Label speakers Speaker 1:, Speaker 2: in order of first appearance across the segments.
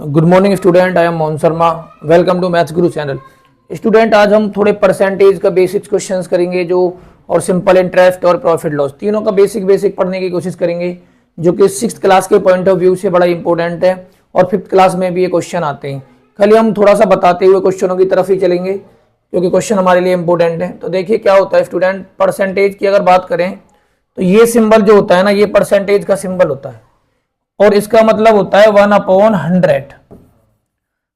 Speaker 1: Good morning student, I am Mohan Sharma. Welcome to maths Guru channel. Student, आज हम थोड़े percentage का बेसिक्स क्वेश्चंस करेंगे जो और सिंपल इंटरेस्ट और प्रॉफिट लॉस तीनों का बेसिक पढ़ने की कोशिश करेंगे, जो कि 6th क्लास के पॉइंट ऑफ व्यू से बड़ा इंपॉर्टेंट है और 5th क्लास में भी ये क्वेश्चन आते हैं। खाली हम थोड़ा सा बताते हुए क्वेश्चनों की तरफ ही चलेंगे क्योंकि क्वेश्चन हमारे लिए इंपॉर्टेंट है। तो देखिए क्या होता है स्टूडेंट, परसेंटेज की अगर बात करें तो ये सिंबल जो होता है ना, ये परसेंटेज का सिंबल होता है और इसका मतलब होता है 1/100,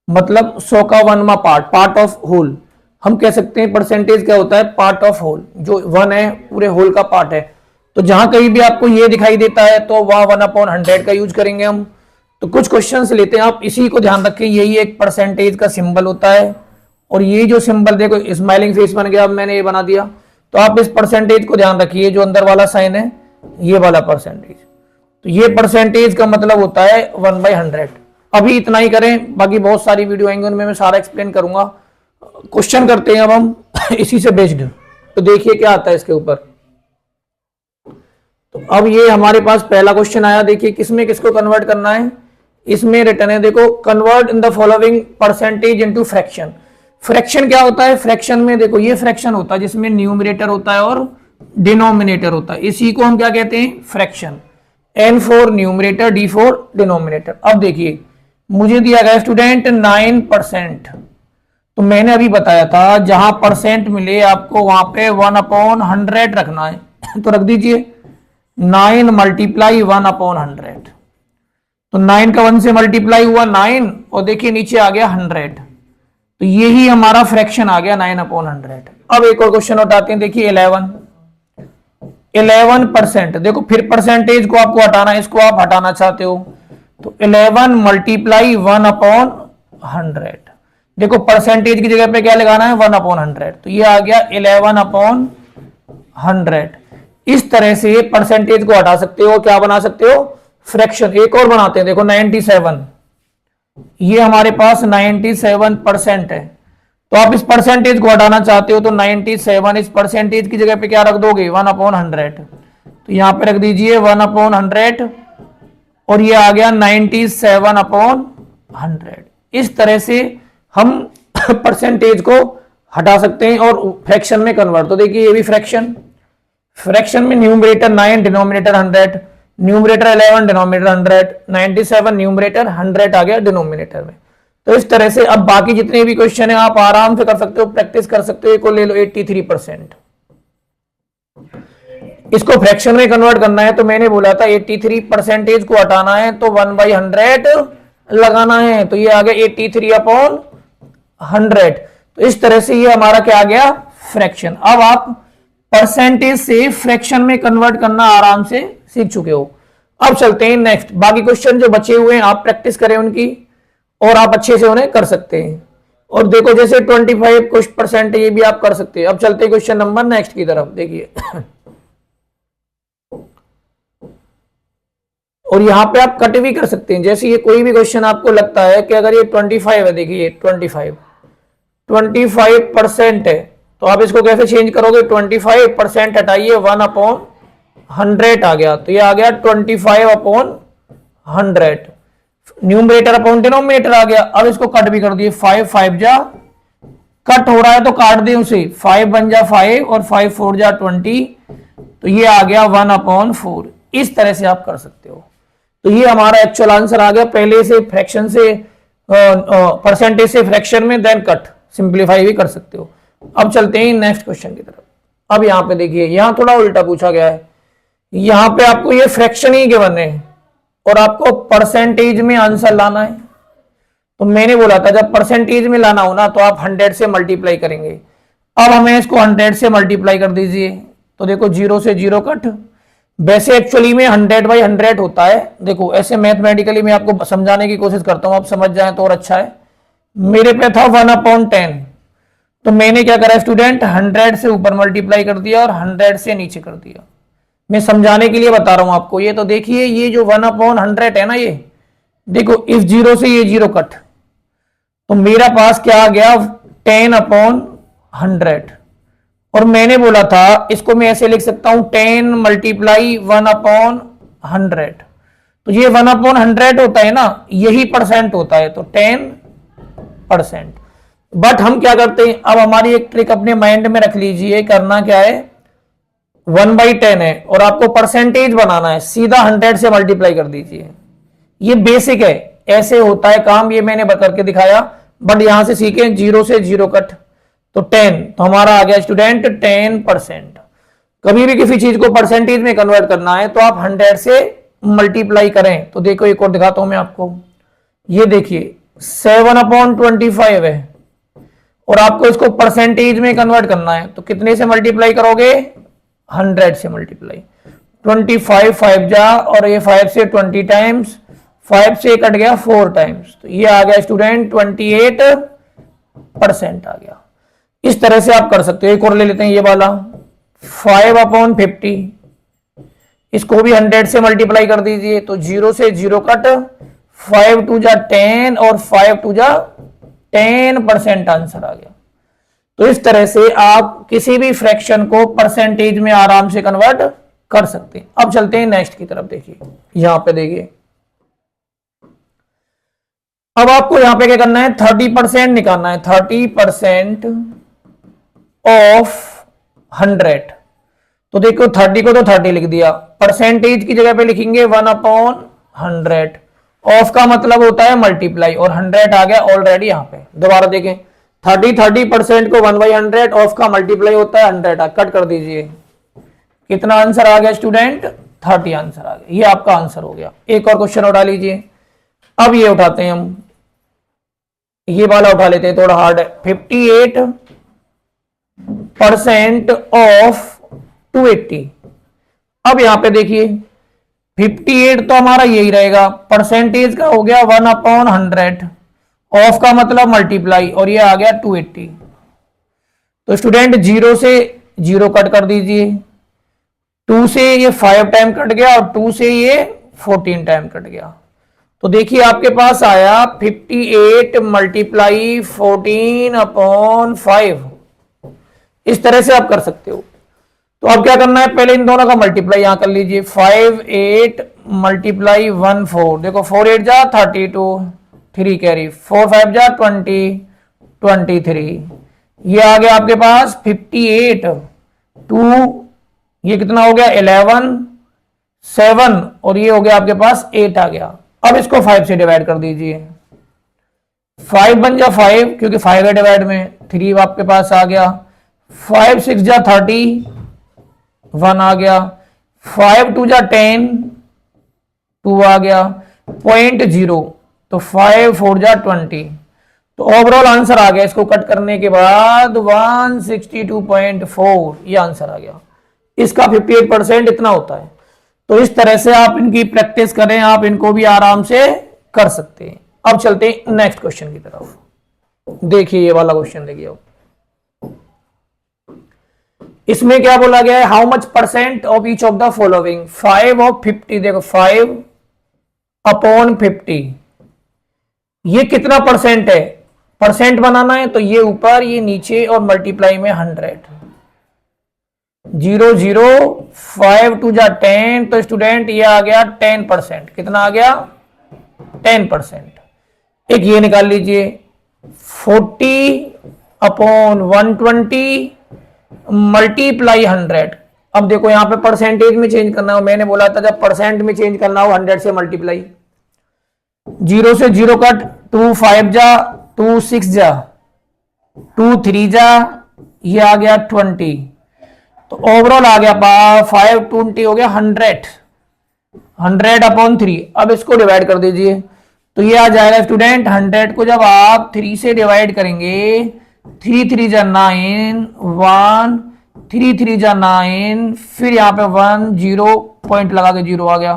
Speaker 1: मतलब 100 का 1वां पार्ट ऑफ होल। हम कह सकते हैं परसेंटेज क्या होता है, पार्ट ऑफ होल। जो 1 है पूरे होल का पार्ट है। तो जहां कहीं भी आपको ये दिखाई देता है तो वह 1/100 का यूज करेंगे हम। तो कुछ क्वेश्चंस लेते हैं, आप इसी को ध्यान रखें। यही एक परसेंटेज का सिंबल होता है और ये जो सिंबल देखो स्माइलिंग फेस बन गया, अब मैंने ये बना दिया। तो आप इस परसेंटेज को ध्यान रखिए, जो अंदर वाला साइन है ये वाला परसेंटेज। तो ये परसेंटेज का मतलब होता है 1/100। अभी इतना ही करें, बाकी बहुत सारी वीडियो आएंगे उनमें मैं सारा एक्सप्लेन करूंगा। क्वेश्चन करते हैं अब हम इसी से बेस्ड। तो देखिए क्या आता है इसके ऊपर। तो अब ये हमारे पास पहला क्वेश्चन आया। देखिए किसमें किसको कन्वर्ट करना है। इसमें रिटर्न है, देखो, convert in the following percentage into fraction. Fraction क्या होता है, फ्रैक्शन में देखो ये फ्रैक्शन होता है जिसमें न्यूमरेटर होता है और डिनोमिनेटर होता है। इसी को हम क्या कहते हैं, fraction. N for numerator, D for denominator. अब देखिए मुझे दिया गया स्टूडेंट 9%। तो मैंने अभी बताया था जहां परसेंट मिले आपको वहां पे 1/100 रखना है। तो रख दीजिए 9 मल्टीप्लाई 1/100। तो 9 का 1 से मल्टीप्लाई हुआ 9 और देखिए नीचे आ गया 100। तो यही हमारा फ्रैक्शन आ गया 9/100। अब एक और क्वेश्चन उठाते हैं। देखिए 11%। देखो फिर परसेंटेज को आपको हटाना है, इसको आप हटाना चाहते हो तो 11 मल्टीप्लाई 1/100। देखो परसेंटेज की जगह पे क्या लगाना है, 1/100। तो ये आ गया 11/100। इस तरह से परसेंटेज को हटा सकते हो, क्या बना सकते हो, फ्रैक्शन। एक और बनाते हैं, देखो 97। ये हमारे पास 97% है। तो आप इस परसेंटेज को हटाना चाहते हो तो 97 इस परसेंटेज की जगह पे क्या रख दोगे, 1/100। तो यहां पे रख दीजिए 1/100 और ये आ गया 97/100। इस तरह से हम परसेंटेज को हटा सकते हैं और फ्रैक्शन में कन्वर्ट। तो देखिए ये भी फ्रैक्शन में numerator 9, denominator 100, numerator 11, denominator 100, 97 numerator, 100 आ गया डिनोमिनेटर में। तो इस तरह से अब बाकी जितने भी क्वेश्चन है आप आराम से कर सकते हो, प्रैक्टिस कर सकते हो। को ले लो 83%, इसको फ्रैक्शन में कन्वर्ट करना है। तो मैंने बोला था 83% को हटाना है तो 1/100 लगाना है। तो ये आ गया 83/100। तो इस तरह से ये हमारा क्या आ गया, फ्रैक्शन। अब आप परसेंटेज से फ्रैक्शन में कन्वर्ट करना आराम से सीख चुके हो। अब चलते हैं नेक्स्ट। बाकी क्वेश्चन जो बचे हुए हैं आप प्रैक्टिस करें उनकी और आप अच्छे से उन्हें कर सकते हैं। और देखो जैसे 25% ये भी आप कर सकते हैं। अब चलते हैं क्वेश्चन नंबर नेक्स्ट की तरफ। देखिए और यहां पे आप कट भी कर सकते हैं। जैसे ये कोई भी क्वेश्चन आपको लगता है कि अगर ये 25 है, देखिए 25% है तो आप इसको कैसे चेंज करोगे, 25% हटाइए 1/100 आ गया। तो ये आ गया 25/100। न्यूमरेटर अपॉन डिनोमिनेटर आ गया। अब इसको कट भी कर दिए, 5 5 जा कट हो रहा है तो काट दे उसे, 5 1 जा 5 और 5 4 जा 20। तो ये आ गया 1/4। इस तरह से आप कर सकते हो। तो ये हमारा एक्चुअल आंसर आ गया। पहले से फ्रैक्शन से परसेंटेज से फ्रैक्शन में, देन कट, सिंप्लीफाई भी कर सकते हो। अब चलते हैं नेक्स्ट क्वेश्चन की तरफ। अब यहां पे देखिए, यहां थोड़ा उल्टा पूछा गया है। यहां पे आपको ये फ्रैक्शन ही गिवन है और आपको परसेंटेज में आंसर लाना है। तो मैंने बोला था जब परसेंटेज में लाना हो ना तो आप 100 से मल्टीप्लाई करेंगे। अब हमें इसको 100 से मल्टीप्लाई कर दीजिए। तो देखो 0 से 0 कट। वैसे एक्चुअली में 100/100 होता है। देखो ऐसे मैथमेटिकली मैं आपको समझाने की कोशिश करता हूं, आप समझ जाए तो और अच्छा है। मेरे पे था 1/10। तो मैंने क्या करा स्टूडेंट, 100 से ऊपर मल्टीप्लाई कर दिया और 100 से नीचे कर दिया। मैं समझाने के लिए बता रहा हूं आपको। ये तो देखिए ये जो 1/100 है ना, ये देखो इस 0 से ये 0 कट। तो मेरा पास क्या आ गया, 10/100। और मैंने बोला था इसको मैं ऐसे लिख सकता हूं 10 मल्टीप्लाई 1/100। तो ये 1/100 होता है ना, यही परसेंट होता है, तो 10%। बट हम क्या करते हैं, अब हमारी एक ट्रिक अपने माइंड में रख लीजिए, करना क्या है, 1/10 है और आपको परसेंटेज बनाना है, सीधा 100 से मल्टीप्लाई कर दीजिए। ये बेसिक है, ऐसे होता है काम, ये मैंने करके दिखाया। बट यहां से सीखें, 0 से 0 कट, तो 10, तो हमारा आ गया स्टूडेंट 10%। कभी भी किसी चीज को परसेंटेज में कन्वर्ट करना है तो आप 100 से मल्टीप्लाई करें। तो देखो एक और दिखाता हूं मैं आपको, ये देखिए 7/25 है और आपको इसको परसेंटेज में कन्वर्ट करना है, तो कितने से मल्टीप्लाई करोगे, 100 से मल्टीप्लाई। 25 5 जा, और ये 5 से 20 टाइम्स, 5 से कट गया 4 टाइम्स, तो ये आ गया स्टूडेंट 28% आ गया। इस तरह से आप कर सकते हो। एक और ले लेते हैं ये वाला, 5/50, इसको भी 100 से मल्टीप्लाई कर दीजिए, तो 0 से 0 कट, 5 2 जा 10 और 5 2 जा 10% आंसर आ गया। तो इस तरह से आप किसी भी फ्रैक्शन को परसेंटेज में आराम से कन्वर्ट कर सकते हैं। अब चलते हैं नेक्स्ट की तरफ, देखिए यहां पे देखिए, अब आपको यहां पे क्या करना है, 30% निकालना है, 30% ऑफ 100। तो देखो 30 को तो 30 लिख दिया, परसेंटेज की जगह पे लिखेंगे 1/100। ऑफ का मतलब होता है मल्टीप्लाई, और 100 आ गया ऑलरेडी यहां पे। दोबारा देखें, 30% को 1/100, ऑफ का मल्टीप्लाई होता है 100, कट कर दीजिए, कितना आंसर आ गया स्टूडेंट, 30 आंसर आ गया। ये आपका आंसर हो गया। एक और क्वेश्चन उठा लीजिए। अब ये उठाते हैं हम, ये वाला उठा लेते हैं, थोड़ा हार्ड है। 58% ऑफ 280। अब यहां पे देखिए 58 तो हमारा यही रहेगा, परसेंटेज का हो गया 1/100, ऑफ का मतलब मल्टीप्लाई, और ये आ गया 280। तो स्टूडेंट 0 से 0 कट कर दीजिए, 2 से ये 5 टाइम कट गया और 2 से ये 14 टाइम कट गया। तो देखिए आपके पास आया 58 मल्टीप्लाई 14/5। इस तरह से आप कर सकते हो। तो अब क्या करना है, पहले इन दोनों का मल्टीप्लाई यहां कर लीजिए, 5 8 मल्टीप्लाई 1 4, देखो 4 8 जा 32, 3 कैरी, 4 5 जा 20, 23, ये आ गया आपके पास 58, 2 ये कितना हो गया 11, 7 और ये हो गया आपके पास 8 आ गया। अब इसको 5 से डिवाइड कर दीजिए, 5 बन जा 5 क्योंकि 5 है डिवाइड में, 3 आपके पास आ गया, 5 6 जा 30, 1 आ गया, 5 2 जा 10, 2 आ गया, 0.0, तो 5 4 जा 20। तो ओवरऑल आंसर आ गया, इसको कट करने के बाद 162.4 ये आंसर आ गया। इसका 58% इतना होता है। तो इस तरह से आप इनकी प्रैक्टिस करें, आप इनको भी आराम से कर सकते हैं। अब चलते हैं नेक्स्ट क्वेश्चन की तरफ। देखिए ये वाला क्वेश्चन देखिए, अब इसमें क्या बोला गया है, how much percent of each of the following, 5 of 50, देखो 5/50, ये कितना परसेंट है, परसेंट बनाना है तो ये ऊपर ये नीचे और मल्टीप्लाई में 100, 0 0 5 2 जा 10, तो स्टूडेंट ये आ गया 10%, कितना आ गया 10%। एक ये निकाल लीजिए 40/120 मल्टीप्लाई 100। अब देखो यहां पे परसेंटेज में चेंज करना हो, मैंने बोला था जब परसेंट में चेंज करना हो 100 से मल्टीप्लाई, 0 से 0 कट, 2 5 जा, 2 6 जा, 2 3 जा, ये आ गया 20, तो ओवरऑल आ गया 520 हो गया 100/3। अब इसको डिवाइड कर दीजिए, तो ये आ जाएगा स्टूडेंट 100 को जब आप 3 से डिवाइड करेंगे, 3 3 जा 9, 1 3 3 जा 9, फिर यहाँ पे 1 0 पॉइंट लगा के 0 आ गया,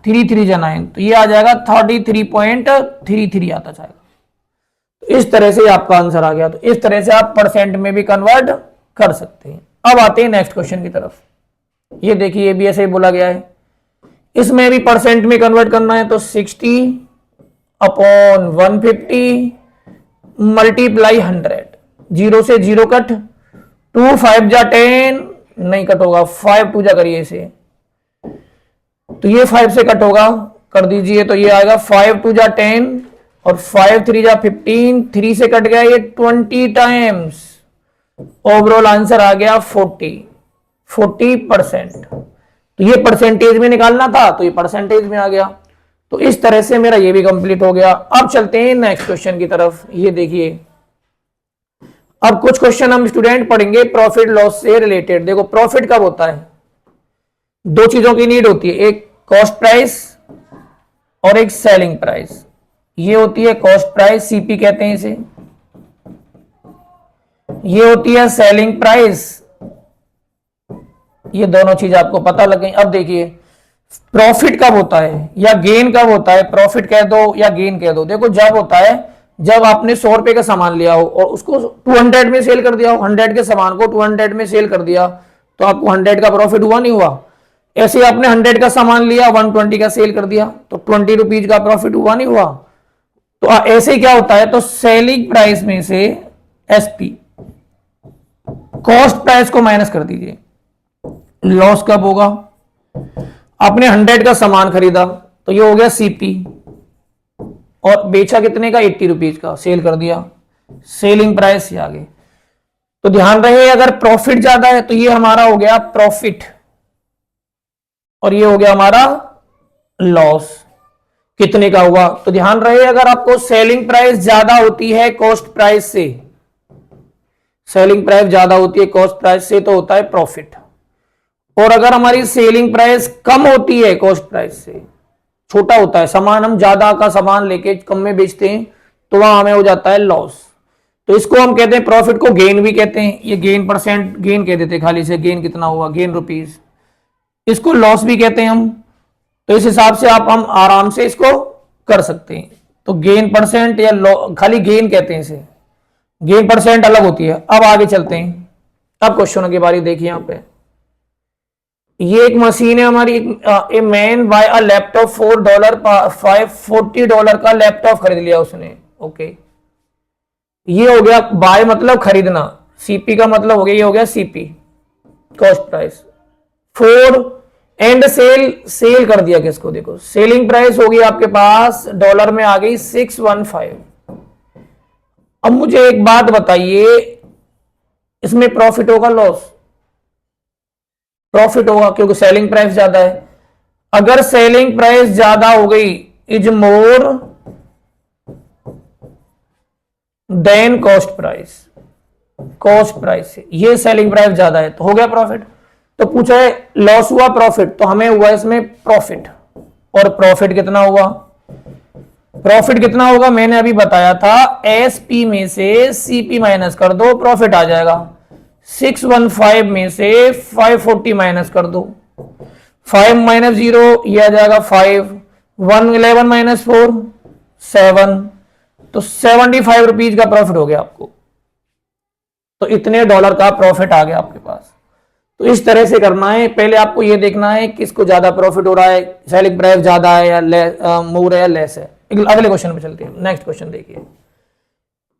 Speaker 1: 3 3 जा 9, तो ये आ जाएगा 33.33 आता जाएगा। तो इस तरह से आपका आंसर आ गया। तो इस तरह से आप परसेंट में भी कन्वर्ट कर सकते हैं। अब आते हैं नेक्स्ट क्वेश्चन की तरफ। ये देखिए ये भी ऐसे ही बोला गया है, इसमें भी परसेंट में कन्वर्ट करना है, तो 60/150 मल्टीप्लाई 100, 0 से 0 कट, 2 5 जा 10 नहीं कट होगा, 5 2 जा करिए इसे, तो ये 5 से कट होगा, कर दीजिए तो ये आएगा 5 2 जा 10 और 5 3 जा 15, 3 से कट गया ये 20 टाइम्स, ओवरऑल आंसर आ गया 40%। तो ये परसेंटेज में निकालना था तो ये परसेंटेज में आ गया। तो इस तरह से मेरा ये भी कंप्लीट हो गया। अब चलते हैं नेक्स्ट क्वेश्चन की तरफ। ये देखिए, अब कुछ क्वेश्चन हम स्टूडेंट पढ़ेंगे प्रॉफिट लॉस से रिलेटेड। देखो प्रॉफिट कब होता है, दो चीजों की नीड होती है, एक कॉस्ट प्राइस और एक सेलिंग प्राइस। ये होती है कॉस्ट प्राइस, सीपी कहते हैं इसे। ये होती है सेलिंग प्राइस। ये दोनों चीज आपको पता लग गई। अब देखिए प्रॉफिट कब होता है या गेन कब होता है, प्रॉफिट कह दो या गेन कह दो। देखो जब होता है जब आपने 100 रुपए का सामान लिया हो और उसको 200 में सेल कर दिया हो, 100 के सामान को 200 में सेल कर दिया तो आपको 100 का प्रॉफिट हुआ नहीं हुआ। ऐसे ही आपने 100 का सामान लिया 120 का सेल कर दिया तो 20 रुपीज का प्रॉफिट हुआ नहीं हुआ। तो ऐसे ही क्या होता है, तो सेलिंग प्राइस में से एसपी कॉस्ट प्राइस को माइनस कर दीजिए। लॉस कब होगा, आपने 100 का सामान खरीदा तो ये हो गया सीपी और बेचा कितने का, 80 रुपीज का, सेल कर दिया, सेलिंग प्राइस ये आ गई। तो ध्यान रहे अगर प्रॉफिट ज्यादा है तो ये हमारा हो गया प्रॉफिट और ये हो गया हमारा लॉस। कितने का हुआ, तो ध्यान रहे अगर आपको सेलिंग प्राइस ज्यादा होती है कॉस्ट प्राइस से, सेलिंग प्राइस ज्यादा होती है कॉस्ट प्राइस से तो होता है प्रॉफिट। और अगर हमारी सेलिंग प्राइस कम होती है कॉस्ट प्राइस से, छोटा होता है सामान, हम ज्यादा का सामान लेके कम में बेचते हैं तो वहां हमें हो जाता है लॉस। तो इसको हम कहते हैं, प्रॉफिट को गेन भी कहते हैं। ये गेन परसेंट गेन कह देते खाली से, गेन कितना हुआ, गेन रुपीज। इसको लॉस भी कहते हैं हम। तो इस हिसाब से हम आराम से इसको कर सकते हैं। तो गेन परसेंट या खाली गेन कहते हैं इसे, गेन परसेंट अलग होती है। अब आगे चलते हैं। अब क्वेश्चनों की बारी देखिए। यहाँ पे ये एक मशीन है हमारी, a man buy a laptop $4 $40 का लैपटॉप खरीद लिया उसने। ओके, ये हो गया बाय मतलब खरीदना, सीपी का मतलब हो गया, ये हो गया CP cost price. 4 and sell कर दिया किसको, देखो सेलिंग प्राइस होगी आपके पास डॉलर में आ गई 615। अब मुझे एक बात बताइए, इसमें प्रॉफिट होगा लॉस, प्रॉफिट होगा क्योंकि सेलिंग प्राइस ज्यादा है। अगर सेलिंग प्राइस ज्यादा हो गई is more than cost price, cost price से ये सेलिंग प्राइस ज्यादा है तो हो गया प्रॉफिट। तो पूछा है लॉस हुआ प्रॉफिट, तो हमें हुआ इसमें प्रॉफिट। और प्रॉफिट कितना हुआ, प्रॉफिट कितना होगा मैंने अभी बताया था, एसपी में से सीपी माइनस कर दो, प्रॉफिट आ जाएगा। 615 में से 540 माइनस कर दो, 5 माइनस 0 ये आ जाएगा 5, 111 माइनस 4 7, तो 75 रुपीज का प्रॉफिट हो गया आपको। तो इतने डॉलर का प्रॉफिट आ गया आपके पास। तो इस तरह से करना है, पहले आपको ये देखना है किसको ज्यादा प्रॉफिट हो रहा है, सेलिंग प्राइस ज्यादा है या मोर है या लेस है। अगले क्वेश्चन पे चलते हैं। नेक्स्ट क्वेश्चन देखिए,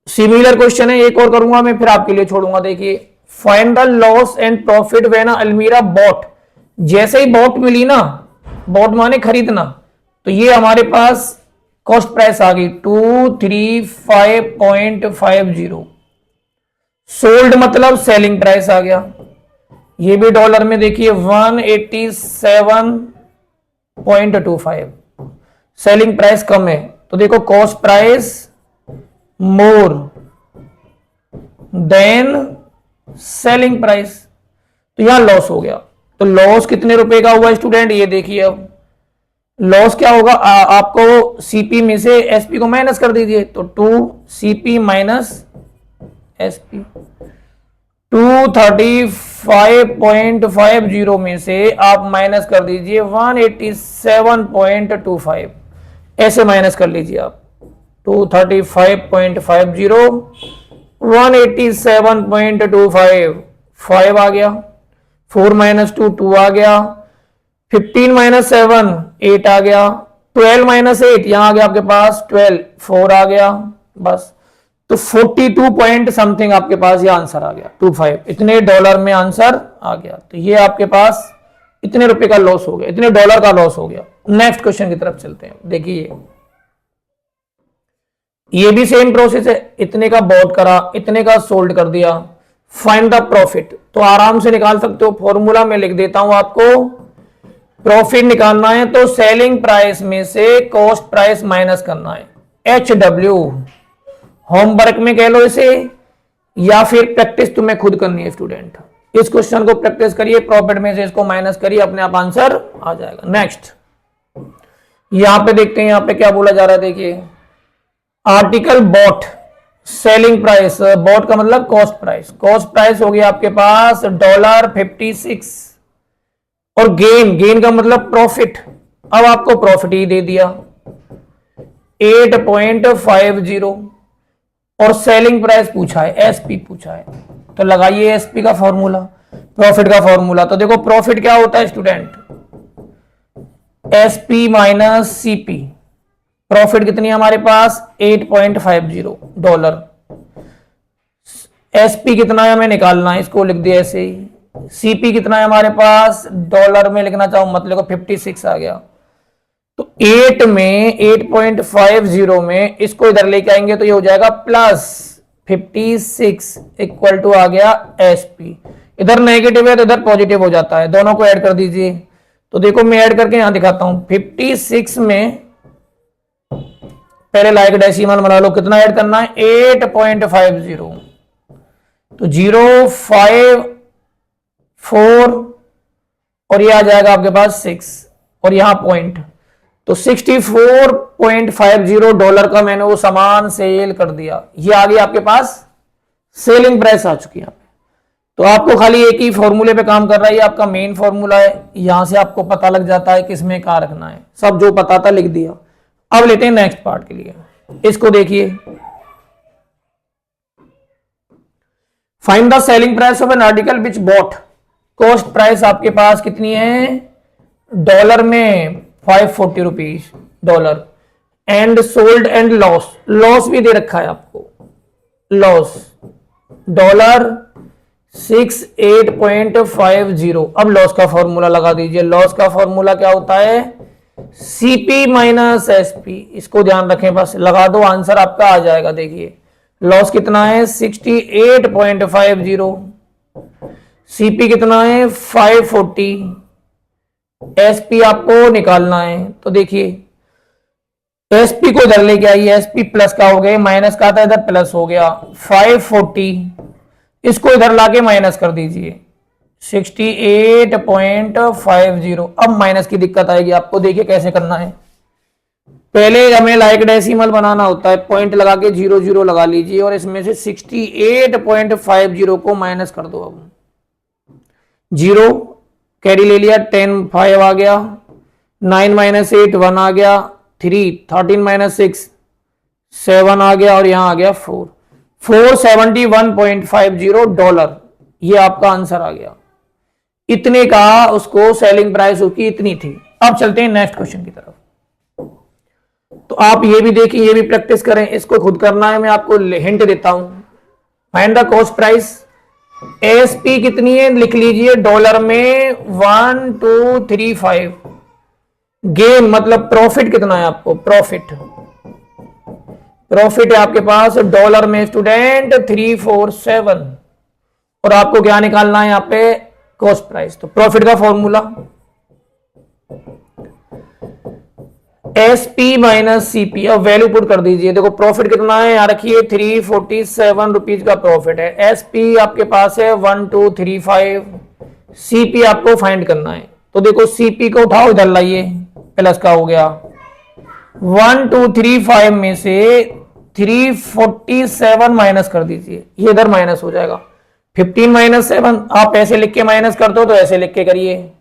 Speaker 1: सिमिलर क्वेश्चन है, एक और करूंगा मैं फिर आपके लिए छोड़ूंगा। देखिए, find the loss and profit when अलमीरा बॉट। जैसे ही बॉट मिली ना, बॉट माने खरीदना, तो ये हमारे पास कॉस्ट प्राइस आ गई 235.50। सोल्ड मतलब सेलिंग प्राइस आ गया, ये भी डॉलर में देखिए 187.25। सेलिंग प्राइस कम है तो देखो cost price more than selling price, तो यहां लॉस हो गया। तो लॉस कितने रुपए का हुआ स्टूडेंट, ये देखिए। अब लॉस क्या होगा, आपको सीपी में से एसपी को माइनस कर दीजिए, तो 2 सीपी माइनस एसपी, 235.50 में से आप माइनस कर दीजिए 187.25, ऐसे माइनस कर लीजिए आप। 235.50 187.25, 5 आ गया, 4 माइनस 2 2 आ गया, 15 माइनस 7 8 आ गया, 12 माइनस 8 यहां आ गया आपके पास 12, 4 आ गया बस। तो 42 पॉइंट समथिंग आपके पास ये आंसर आ गया, 25 इतने डॉलर में आंसर आ गया। तो ये आपके पास इतने रुपए का लॉस हो गया, इतने डॉलर का लॉस हो गया। नेक्स्ट क्वेश्चन की तरफ चलते हैं। देखिए ये भी सेम प्रोसेस है, इतने का बॉट करा, इतने का सोल्ड कर दिया, फाइंड द प्रॉफिट। तो आराम से निकाल सकते हो, फॉर्मूला में लिख देता हूं आपको। प्रॉफिट निकालना है तो सेलिंग प्राइस में से कॉस्ट प्राइस माइनस करना है, HW। होमवर्क में कह लो इसे, या फिर प्रैक्टिस तुम्हें खुद करनी है स्टूडेंट। इस क्वेश्चन को प्रैक्टिस करिए, प्रॉफिट में से इसको माइनस करिए, अपने आप आंसर आ जाएगा। नेक्स्ट यहां पे देखते हैं, यहां पे क्या बोला जा रहा है। देखिए article bought, selling price, bought का मतलब कॉस्ट प्राइस। कॉस्ट प्राइस हो गया आपके पास $56 और गेन का मतलब प्रॉफिट। अब आपको प्रॉफिट ही दे दिया 8.50 और सेलिंग प्राइस पूछा है, एसपी पूछा है, तो लगाइए एसपी का फॉर्मूला, प्रॉफिट का फॉर्मूला। तो देखो प्रॉफिट क्या होता है student, SP minus CP. Profit कितनी है हमारे पास $8.50। एसपी कितना है हमें निकालना है, इसको लिख दिया ऐसे ही। सीपी कितना है हमारे पास, डॉलर में लिखना चाहूं मत लिखो, 56 आ गया। तो 8 में 8.50 में इसको इधर लेके आएंगे तो ये हो जाएगा प्लस 56 इक्वल टू आ गया एसपी। इधर नेगेटिव है तो इधर पॉजिटिव हो जाता है, दोनों को ऐड कर दीजिए। तो देखो मैं ऐड करके यहां दिखाता हूं, 56 में पहले लाइक डेसिमल बना लो, कितना ऐड करना है 8.50, तो 0.54 और ये आ जाएगा आपके पास 6 और यहां पॉइंट, तो $64.50 का मैंने वो सामान सेल कर दिया। ये आ गया आपके पास सेलिंग प्राइस आ चुकी है। तो आपको खाली एक ही फॉर्मूले पे काम कर रहा है, ये आपका मेन फॉर्मूला है। यहां से आपको पता लग जाता है किसमें क्या रखना है, सब जो पता था लिख दिया। अब लेते हैं नेक्स्ट पार्ट के लिए, इसको देखिए। Find the selling price of an article which bought. Cost price आपके पास कितनी है डॉलर में, $540 and sold and loss, loss भी दे रखा है आपको, लॉस $68.50। अब लॉस का फॉर्मूला लगा दीजिए। लॉस का फॉर्मूला क्या होता है, सीपी माइनस एसपी। इसको ध्यान रखें, बस लगा दो, आंसर आपका आ जाएगा। देखिए लॉस कितना है 68.50, सीपी कितना है 540, एसपी आपको निकालना है। तो देखिए एसपी को इधर लेके आइए, एसपी प्लस का हो गया, माइनस का था इधर प्लस हो गया 540, इसको इधर लाके माइनस कर दीजिए 68.50। अब माइनस की दिक्कत आएगी आपको, देखिए कैसे करना है। पहले हमें लाइक डेसिमल बनाना होता है, पॉइंट लगा के 00 लगा लीजिए और इसमें से 68.50 को माइनस कर दो। अब 0 कैरी ले लिया, 10 5 आ गया, 9 माइनस 8 1 आ गया, 3 13 माइनस 6 7 आ गया और यहां आ गया 4 $471.50। ये आपका आंसर आ गया। इतने का उसको सेलिंग प्राइस उसकी इतनी थी। अब चलते हैं नेक्स्ट क्वेश्चन की तरफ। तो आप ये भी देखिए, ये भी प्रैक्टिस करें, इसको खुद करना है, मैं आपको हिंट देता हूं। Find the cost price, SP कितनी है लिख लीजिए डॉलर में 1235, गेन मतलब प्रॉफिट कितना है आपको, प्रॉफिट है आपके पास डॉलर में स्टूडेंट 347 और आपको क्या निकालना है यहाँ पे कॉस्ट प्राइस। तो प्रॉफिट का फॉर्मूला एसपी माइनस सीपी, अब वैल्यू पुट कर दीजिए। देखो प्रॉफिट कितना है यहाँ रखिए 347 रुपीज का प्रॉफिट है, एसपी आपके पास है 1235, सीपी आपको फाइंड करना है। तो देखो सीपी को उठाओ इधर लाइए, प्लस का हो गया 1235 में से 347 माइनस कर दीजिए, ये इधर माइनस हो जाएगा 15 माइनस 7। आप ऐसे लिख के माइनस कर दो तो ऐसे लिख के करिए,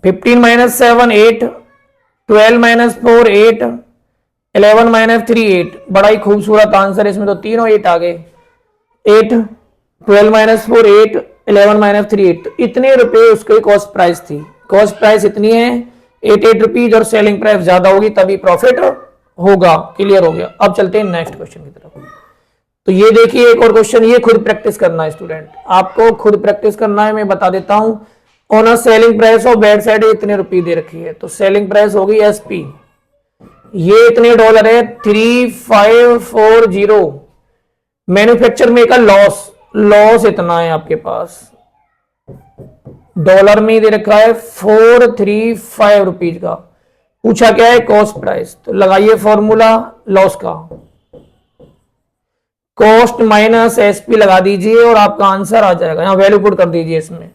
Speaker 1: 15 माइनस 7 8, 12 माइनस 4 8, 11 माइनस 3 8। बड़ा ही खूबसूरत आंसर, इसमें तो तीनों 8 आ गए, 8 12 माइनस 4 8, 11 माइनस 3 8। इतने रुपए उसकी कॉस्ट प्राइस थी। कॉस्ट प्राइस इतनी है 88 रुपीज और सेलिंग प्राइस ज्यादा होगी तभी प्रॉफिट होगा। क्लियर हो गया। अब चलते हैं नेक्स्ट क्वेश्चन की तरफ। तो ये देखिए एक और क्वेश्चन, ये खुद प्रैक्टिस करना है स्टूडेंट, आपको खुद प्रैक्टिस करना है। मैं बता देता हूं, on a selling price of back side इतने रुपए दे रखी है, तो सेलिंग प्राइस होगी एसपी, ये इतने डॉलर है 3540। मैन्युफैक्चर में का लॉस, लॉस इतना है आपके पास, डॉलर में दे रखा है 435 रुपीज का। पूछा क्या है कॉस्ट प्राइस, तो लगाइए फॉर्मूला लॉस का, कॉस्ट माइनस एसपी लगा दीजिए और आपका आंसर आ जाएगा। यहां वैल्यू पुट कर दीजिए, इसमें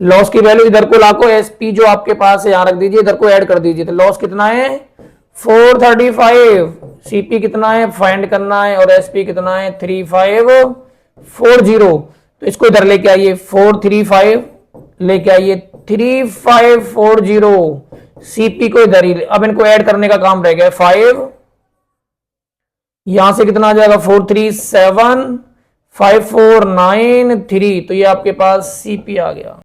Speaker 1: लॉस की वैल्यू इधर को लाको, एसपी जो आपके पास है यहां रख दीजिए, इधर को ऐड कर दीजिए। तो लॉस कितना है 435, सीपी कितना है फाइंड करना है, और एसपी कितना है 3540। तो इसको इधर लेके आइए, 435 लेके आइए 3540, सीपी को इधर ही, अब इनको ऐड करने का काम रह गया 5, यहां से कितना आ जाएगा 4375493, तो ये आपके पास सीपी आ गया।